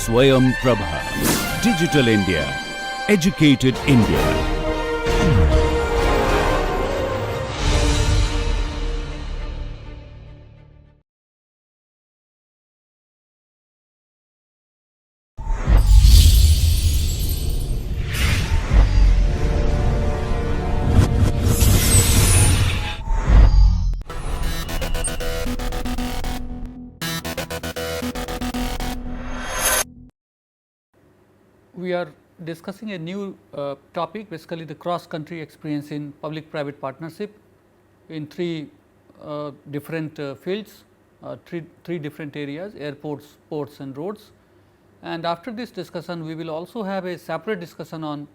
Swayam Prabha. Digital India. Educated India. We are discussing a new topic, basically the cross country experience in public private partnership in three different fields, three different areas: airports, ports and roads. And after this discussion, we will also have a separate discussion on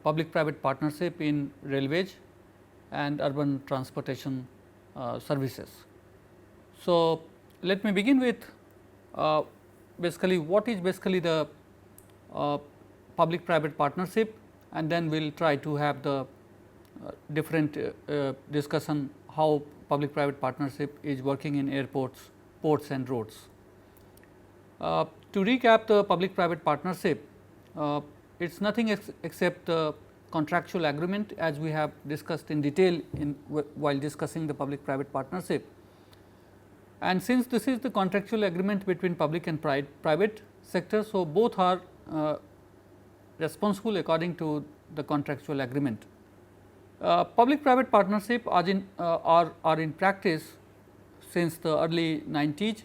public private partnership in railways and urban transportation services. So, let me begin with basically what is basically the public private partnership, and then we will try to have the different discussion how public private partnership is working in airports, ports and roads. To recap the public private partnership, it is nothing except the contractual agreement, as we have discussed in detail while discussing the public private partnership. And since this is the contractual agreement between public and private sector, so both are responsible according to the contractual agreement. Public private partnership are in practice since the early 90s.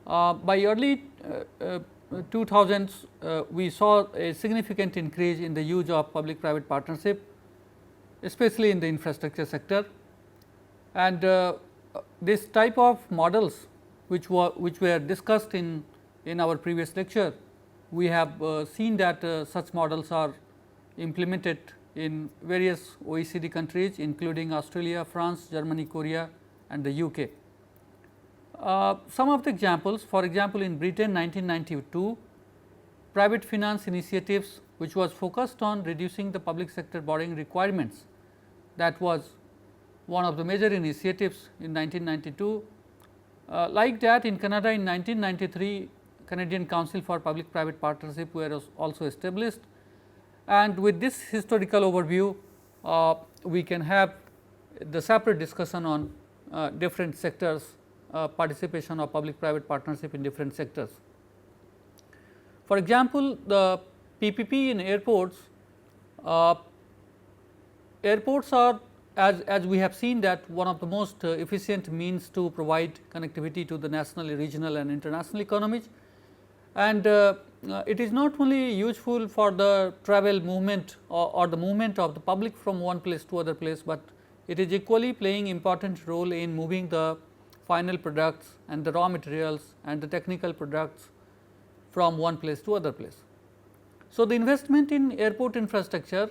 By early 2000s, we saw a significant increase in the use of public private partnership, especially in the infrastructure sector. And this type of models which were discussed in our previous lecture, we have seen that such models are implemented in various OECD countries, including Australia, France, Germany, Korea and the UK. Some of the examples: for example, in Britain 1992, private finance initiatives which was focused on reducing the public sector borrowing requirements, that was one of the major initiatives in 1992. Like that, in Canada in 1993, Canadian Council for Public Private Partnership were also established, and with this historical overview, we can have the separate discussion on different sectors, participation of public private partnership in different sectors. For example, the PPP in airports, airports are, as we have seen, that one of the most efficient means to provide connectivity to the national, regional and international economies. And it is not only useful for the travel movement or the movement of the public from one place to other place, but it is equally playing important role in moving the final products and the raw materials and the technical products from one place to other place. So, the investment in airport infrastructure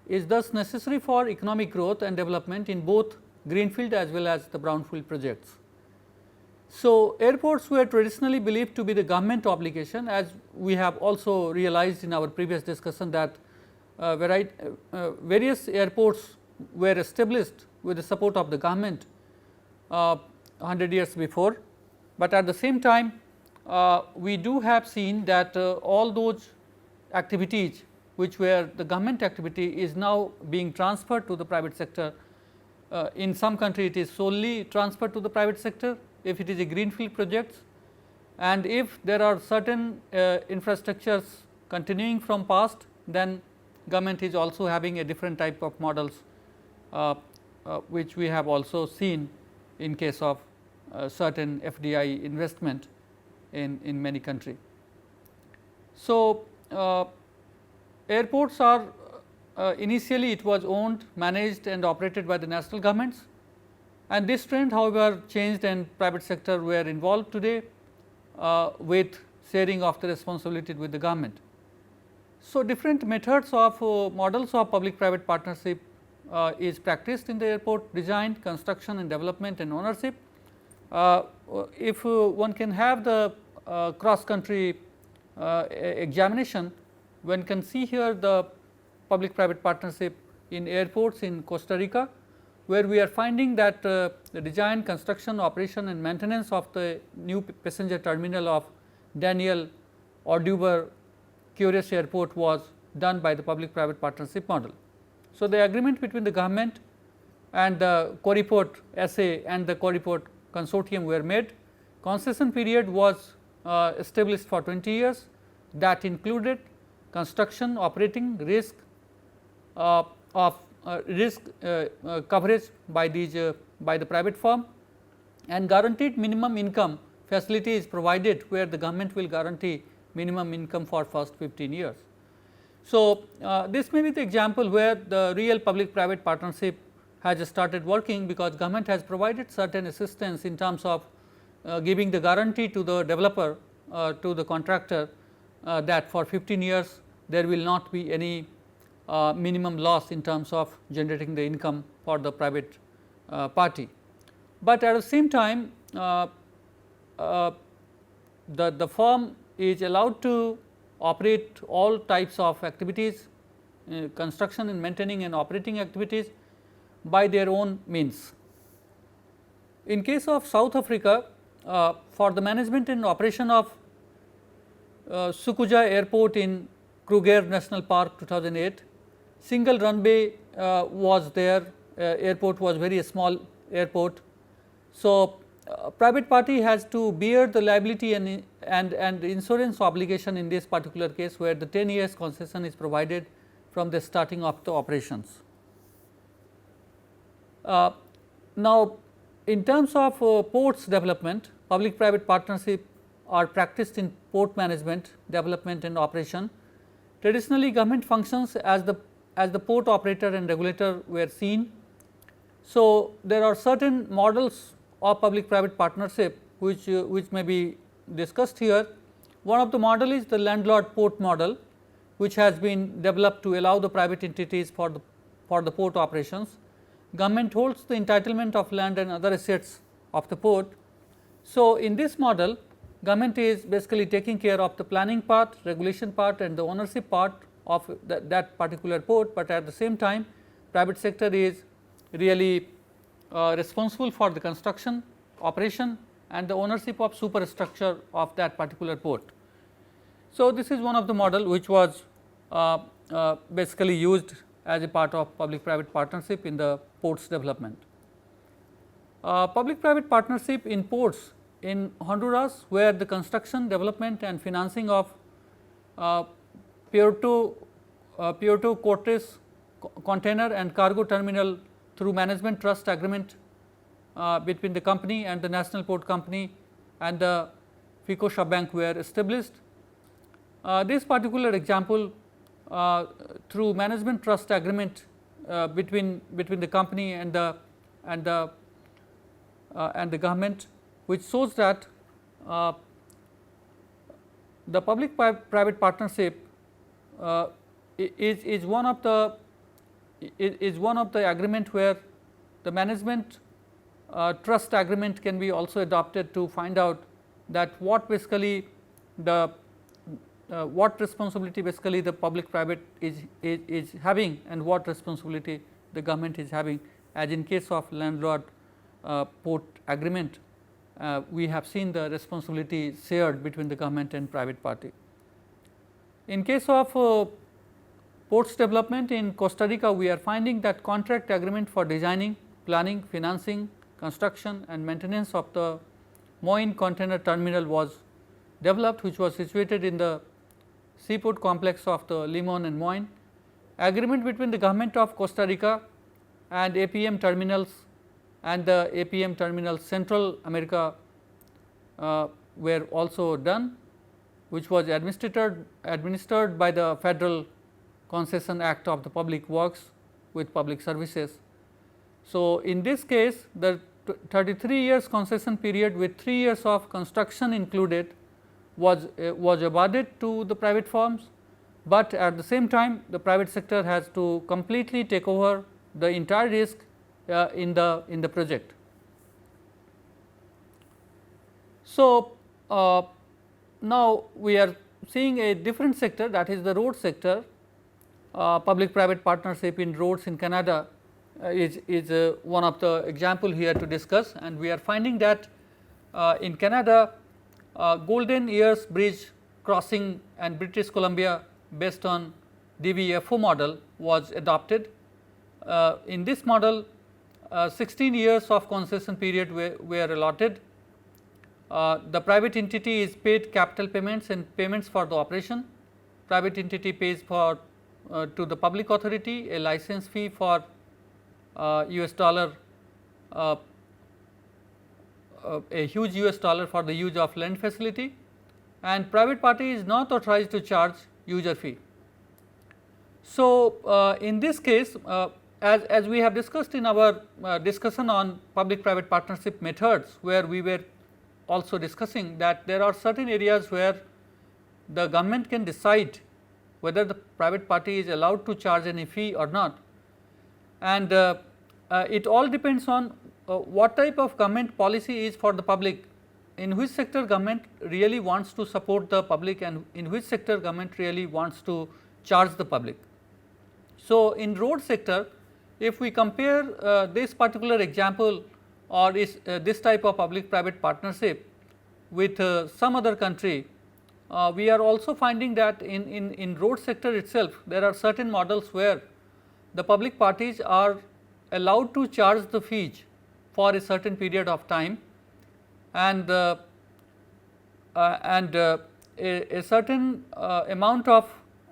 is thus necessary for economic growth and development in both greenfield as well as the brownfield projects. So, airports were traditionally believed to be the government obligation, as we have also realized in our previous discussion that various airports were established with the support of the government 100 years before, but at the same time we do have seen that all those activities which were the government activity is now being transferred to the private sector. In some country it is solely transferred to the private sector if it is a greenfield projects, and if there are certain infrastructures continuing from past, then government is also having a different type of models which we have also seen in case of certain FDI investment in many countries. So, airports are initially it was owned, managed and operated by the national governments, and this trend however changed and private sector were involved today with sharing of the responsibility with the government. So, different methods of models of public private partnership is practiced in the airport design, construction and development and ownership. If one can have the cross country examination, one can see here the public private partnership in airports in Costa Rica, where we are finding that the design, construction, operation and maintenance of the new passenger terminal of Daniel Orduber Curious Airport was done by the public private partnership model. So, the agreement between the government and the Coreport SA and the Coreport consortium were made. Concession period was established for 20 years, that included construction, operating, risk of risk coverage by these by the private firm, and guaranteed minimum income facility is provided, where the government will guarantee minimum income for first 15 years. So, this may be the example where the real public private partnership has started working, because government has provided certain assistance in terms of giving the guarantee to the developer, to the contractor, that for 15 years there will not be any minimum loss in terms of generating the income for the private party. But at the same time, the firm is allowed to operate all types of activities, construction and maintaining and operating activities by their own means. In case of South Africa, for the management and operation of Sukuja Airport in Kruger National Park 2008, single runway was there, airport was very small airport. So, private party has to bear the liability and insurance obligation in this particular case, where the 10 years concession is provided from the starting of the operations. Now, in terms of ports development, public private partnership are practiced in port management, development and operation. Traditionally, government functions as the port operator and regulator were seen. So, there are certain models of public private partnership which may be discussed here. One of the model is the landlord port model, which has been developed to allow the private entities for the port operations. Government holds the entitlement of land and other assets of the port. So, in this model, government is basically taking care of the planning part, regulation part and the ownership part of that particular port, but at the same time private sector is really responsible for the construction, operation and the ownership of superstructure of that particular port. So, this is one of the model which was basically used as a part of public private partnership in the ports development. Public private partnership in ports in Honduras, where the construction, development and financing of Puerto Cortes container and cargo terminal through management trust agreement between the company and the National Port Company and the Ficosa Bank were established. This particular example, through management trust agreement between the company and the government, which shows that the public private partnership is one of the agreement where the management trust agreement can be also adopted to find out that what basically what responsibility basically the public private is having and what responsibility the government is having, as in case of landlord port agreement. We have seen the responsibility shared between the government and private party. In case of ports development in Costa Rica, we are finding that contract agreement for designing, planning, financing, construction and maintenance of the Moine container terminal was developed, which was situated in the seaport complex of the Limon and Moine. Agreement between the government of Costa Rica and APM terminals and the APM terminals Central America were also done, which was administered by the Federal Concession Act of the Public Works with Public Services. So, in this case the 33 years concession period with 3 years of construction included was awarded to the private firms, but at the same time the private sector has to completely take over the entire risk in the project. So, now we are seeing a different sector, that is the road sector. Public private partnership in roads in Canada is one of the example here to discuss, and we are finding that in Canada Golden Ears Bridge crossing and British Columbia based on DVFO model was adopted. In this model 16 years of concession period were allotted. The private entity is paid capital payments and payments for the operation. Private entity pays for to the public authority a license fee for US dollar, a huge US dollar for the use of land facility, and private party is not authorized to charge user fee. So, in this case as we have discussed in our discussion on public private partnership methods, where we were also discussing that there are certain areas where the government can decide whether the private party is allowed to charge any fee or not, and it all depends on what type of government policy is for the public, in which sector government really wants to support the public and in which sector government really wants to charge the public. So, in road sector, if we compare this particular example or this type of public private partnership with some other country, we are also finding that in road sector itself there are certain models where the public parties are allowed to charge the fees for a certain period of time, and a certain amount of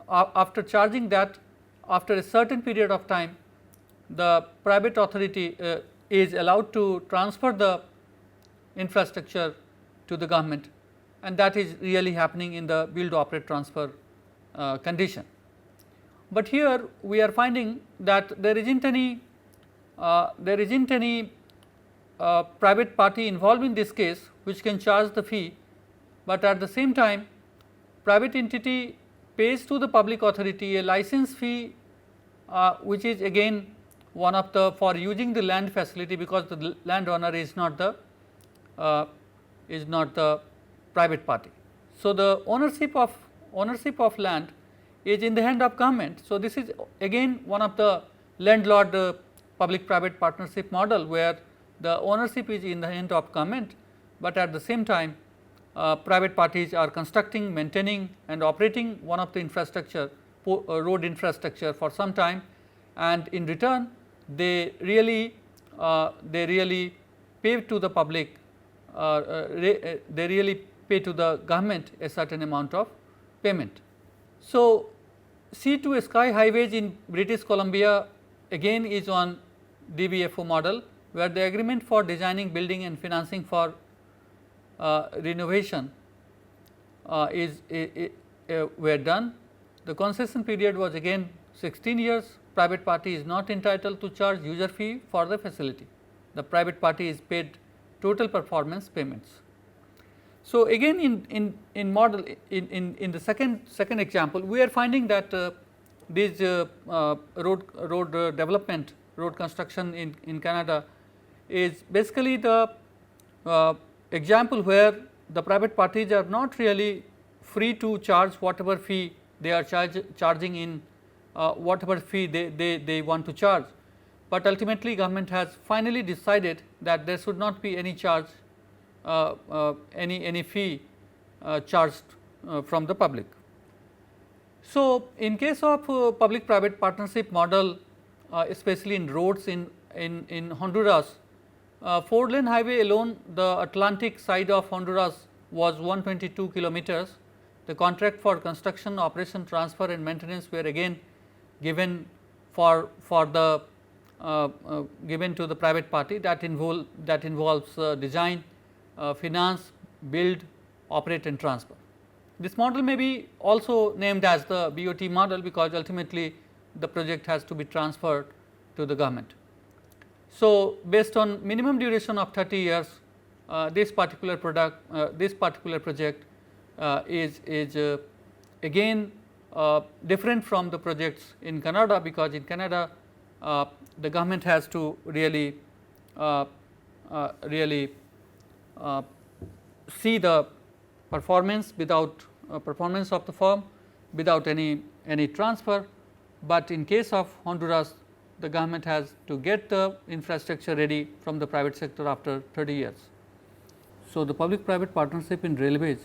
after charging that, after a certain period of time, the private authority is allowed to transfer the infrastructure to the government, and that is really happening in the build, operate, transfer condition. But here we are finding that there is not any private party involved in this case which can charge the fee, but at the same time private entity pays to the public authority a license fee which is again one of the for using the land facility, because the landowner is not the private party. So, the ownership of land is in the hand of government. So, this is again one of the landlord public private partnership model, where the ownership is in the hand of government, but at the same time private parties are constructing, maintaining and operating one of the infrastructure, road infrastructure for some time, and in return they really pay to the public, they really pay to the government a certain amount of payment. So, sea to sky highways in British Columbia again is on DVFO model, where the agreement for designing, building and financing for renovation were done. The concession period was again 16 years. Private party is not entitled to charge user fee for the facility. The private party is paid total performance payments. So, again in model in the second example, we are finding that this road development, road construction in Canada is basically the example where the private parties are not really free to charge whatever fee they are charging in whatever fee they want to charge, but ultimately government has finally decided that there should not be any charge, any fee charged from the public. So, in case of public private partnership model, especially in roads in Honduras, 4-lane highway alone, the Atlantic side of Honduras was 122 kilometers. The contract for construction, operation, transfer and maintenance were again given given to the private party, that involves design, finance, build, operate and transfer. This model may be also named as the BOT model, because ultimately the project has to be transferred to the government. So, based on minimum duration of 30 years, this particular project is again different from the projects in Canada, because in Canada the government has to really see the performance performance of the firm without any transfer, but in case of Honduras the government has to get the infrastructure ready from the private sector after 30 years. So, the public private partnership in railways,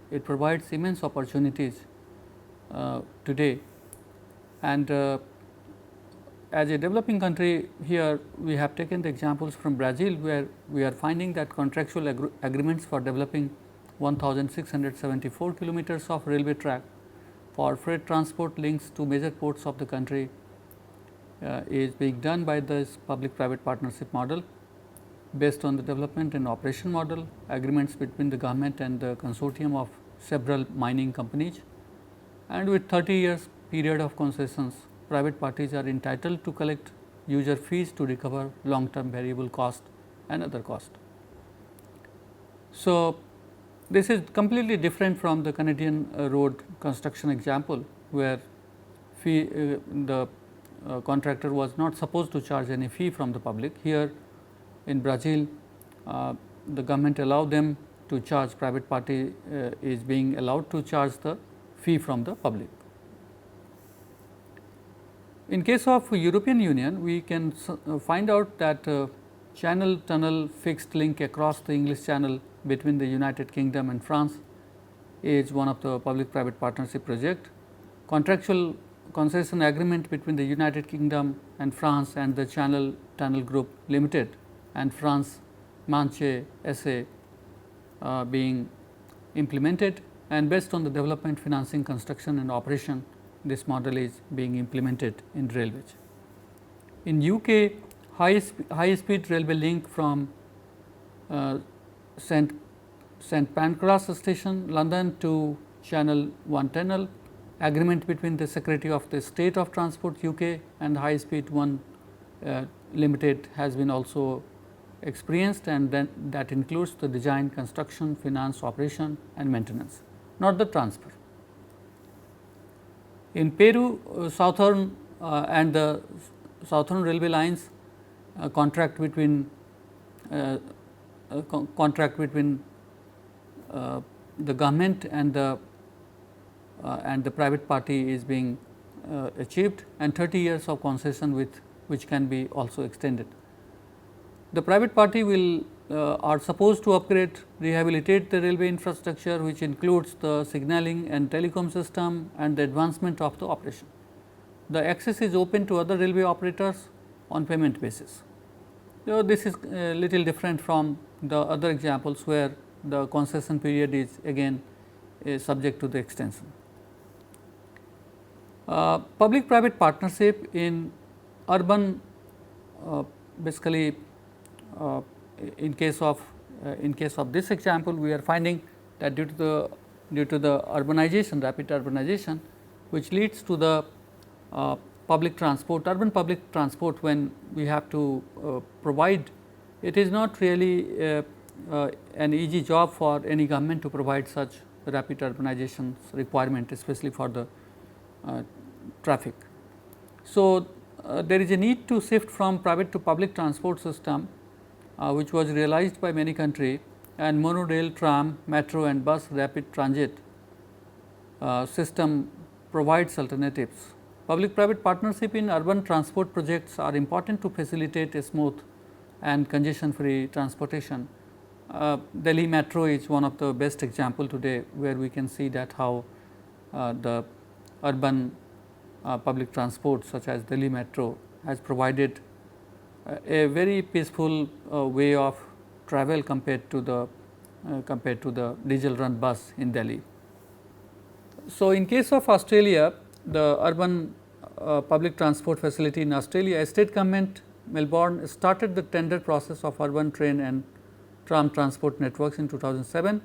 it provides immense opportunities today, and as a developing country, here we have taken the examples from Brazil, where we are finding that contractual agreements for developing 1674 kilometers of railway track for freight transport links to major ports of the country is being done by this public private partnership model based on the development and operation model, agreements between the government and the consortium of several mining companies, and with 30 years period of concessions, private parties are entitled to collect user fees to recover long term variable cost and other cost. So, this is completely different from the Canadian road construction example, where the contractor was not supposed to charge any fee from the public. Here in Brazil, the government allowed them to charge, private party is being allowed to charge the fee from the public. In case of European Union, we can find out that channel tunnel fixed link across the English Channel between the United Kingdom and France is one of the public private partnership project. Contractual concession agreement between the United Kingdom and France and the Channel Tunnel Group Limited and France Manche SA being implemented, and based on the development, financing, construction and operation, this model is being implemented in railways. In UK, high speed railway link from St Pancras station, London to Channel 1 tunnel, agreement between the Secretary of the State of Transport UK and High Speed 1 Limited has been also experienced, and then that includes the design, construction, finance, operation and maintenance, not the transfer. In Peru, southern and the southern railway lines contract between the government and the private party is being achieved, and 30 years of concession with which can be also extended. The private party will are supposed to upgrade, rehabilitate the railway infrastructure, which includes the signaling and telecom system and the advancement of the operation. The access is open to other railway operators on payment basis. So, this is a little different from the other examples where the concession period is again subject to the extension. Public private partnership in urban, basically in case of this example, we are finding that due to the urbanization, rapid urbanization, which leads to the public transport, urban public transport, when we have to provide, it is not really an easy job for any government to provide such rapid urbanization requirement, especially for the traffic. So, there is a need to shift from private to public transport system, which was realized by many countries, and monorail, tram, metro and bus rapid transit system provides alternatives. Public private partnership in urban transport projects are important to facilitate a smooth and congestion free transportation. Delhi metro is one of the best example today, where we can see that how the urban public transport such as Delhi metro has provided a very peaceful way of travel compared to the diesel run bus in Delhi. So, in case of Australia, the urban public transport facility in Australia, state government Melbourne started the tender process of urban train and tram transport networks in 2007.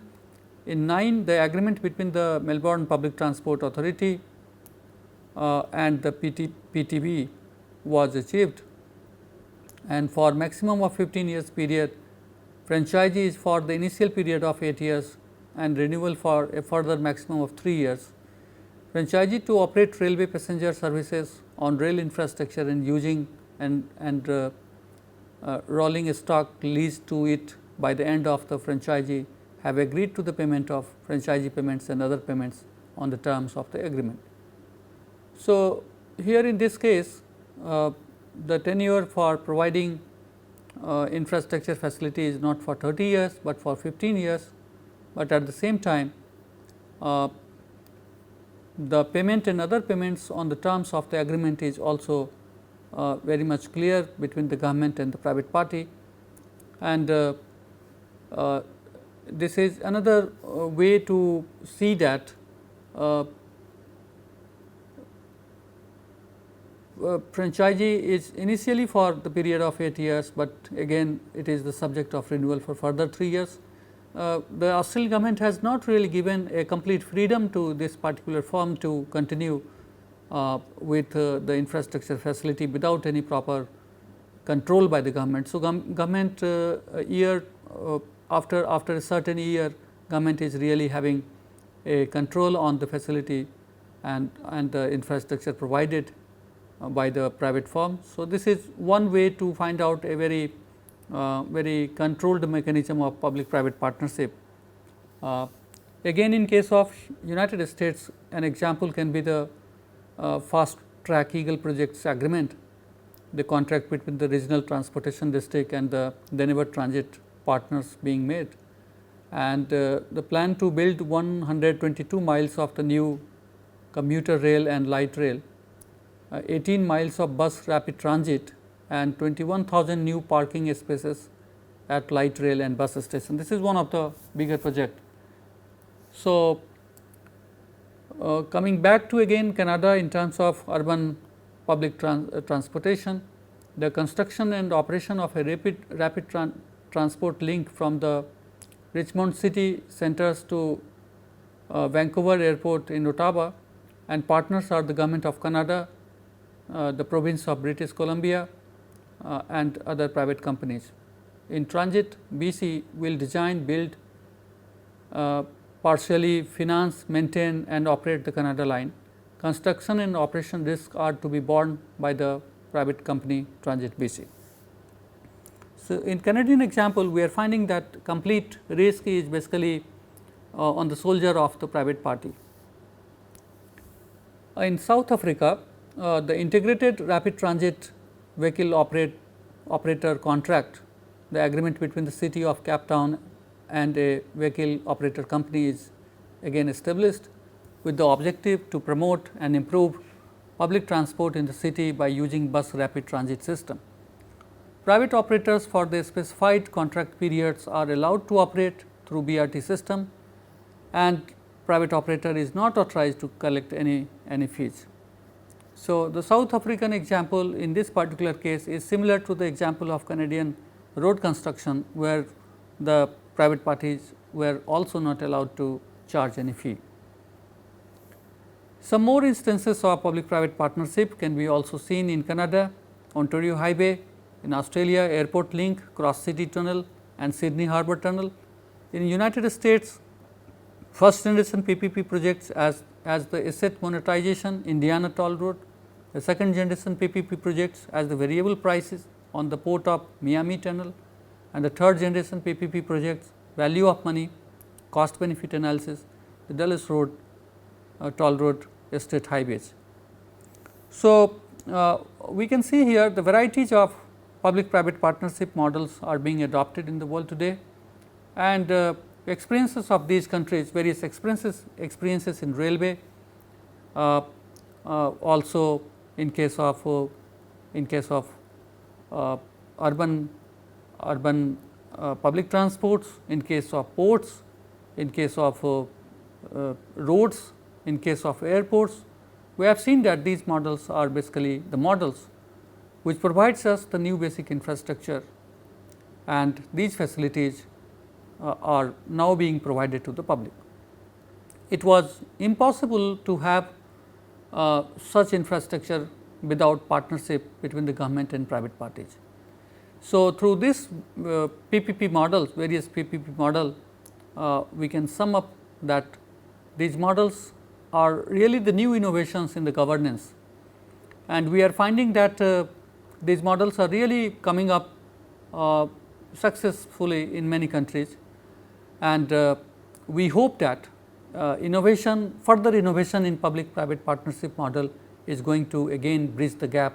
In 9, the agreement between the Melbourne Public Transport Authority and the PTB was achieved, and for maximum of 15 years period, franchisee is for the initial period of 8 years and renewal for a further maximum of 3 years. Franchisee to operate railway passenger services on rail infrastructure and using and rolling stock leased to it by the end of the franchisee have agreed to the payment of franchisee payments and other payments on the terms of the agreement. So, here in this case, the tenure for providing infrastructure facility is not for 30 years, but for 15 years, but at the same time the payment and other payments on the terms of the agreement is also very much clear between the government and the private party. And this is another way to see that franchisee is initially for the period of 8 years, but again it is the subject of renewal for further 3 years. The Australian government has not really given a complete freedom to this particular firm to continue with the infrastructure facility without any proper control by the government. So, government year after a certain year, government is really having a control on the facility and the infrastructure provided by the private firm. So, this is one way to find out a very very controlled mechanism of public private partnership. Again, in case of United States, an example can be the fast track Eagle projects agreement, the contract between the regional transportation district and the Denver transit partners being made, and the plan to build 122 miles of the new commuter rail and light rail, 18 miles of bus rapid transit and 21,000 new parking spaces at light rail and bus station. This is one of the bigger project. So, coming back to again Canada in terms of urban public transportation, the construction and operation of a rapid transport link from the Richmond city centers to Vancouver airport in Ottawa, and partners are the government of Canada, the province of British Columbia and other private companies. In transit, BC will design, build, partially finance, maintain and operate the Canada line. Construction and operation risks are to be borne by the private company Transit BC. So, in Canadian example, we are finding that complete risk is basically on the shoulder of the private party. In South Africa, the integrated rapid transit vehicle operator contract, the agreement between the city of Cape Town and a vehicle operator company is again established with the objective to promote and improve public transport in the city by using bus rapid transit system. Private operators for the specified contract periods are allowed to operate through BRT system, and private operator is not authorized to collect any fees. So, the South African example in this particular case is similar to the example of Canadian road construction, where the private parties were also not allowed to charge any fee. Some more instances of public private partnership can be also seen in Canada, Ontario Highway, in Australia Airport Link, Cross City Tunnel and Sydney Harbour Tunnel. In United States, first generation PPP projects as the asset monetization Indiana Toll Road, the second generation PPP projects as the variable prices on the Port of Miami Tunnel, and the third generation PPP projects value of money, cost benefit analysis, the Dulles Road, Toll Road, State Highways. So, we can see here the varieties of public private partnership models are being adopted in the world today, and experiences of these countries, various experiences in railway, also in case of urban public transports, in case of ports, in case of roads, in case of airports. We have seen that these models are basically the models which provides us the new basic infrastructure, and these facilities are now being provided to the public. It was impossible to have such infrastructure without partnership between the government and private parties. So, through this PPP models, various PPP model, we can sum up that these models are really the new innovations in the governance, and we are finding that these models are really coming up successfully in many countries, and we hope that further innovation in public private partnership model is going to again bridge the gap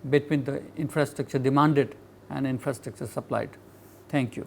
between the infrastructure demanded and infrastructure supplied. Thank you.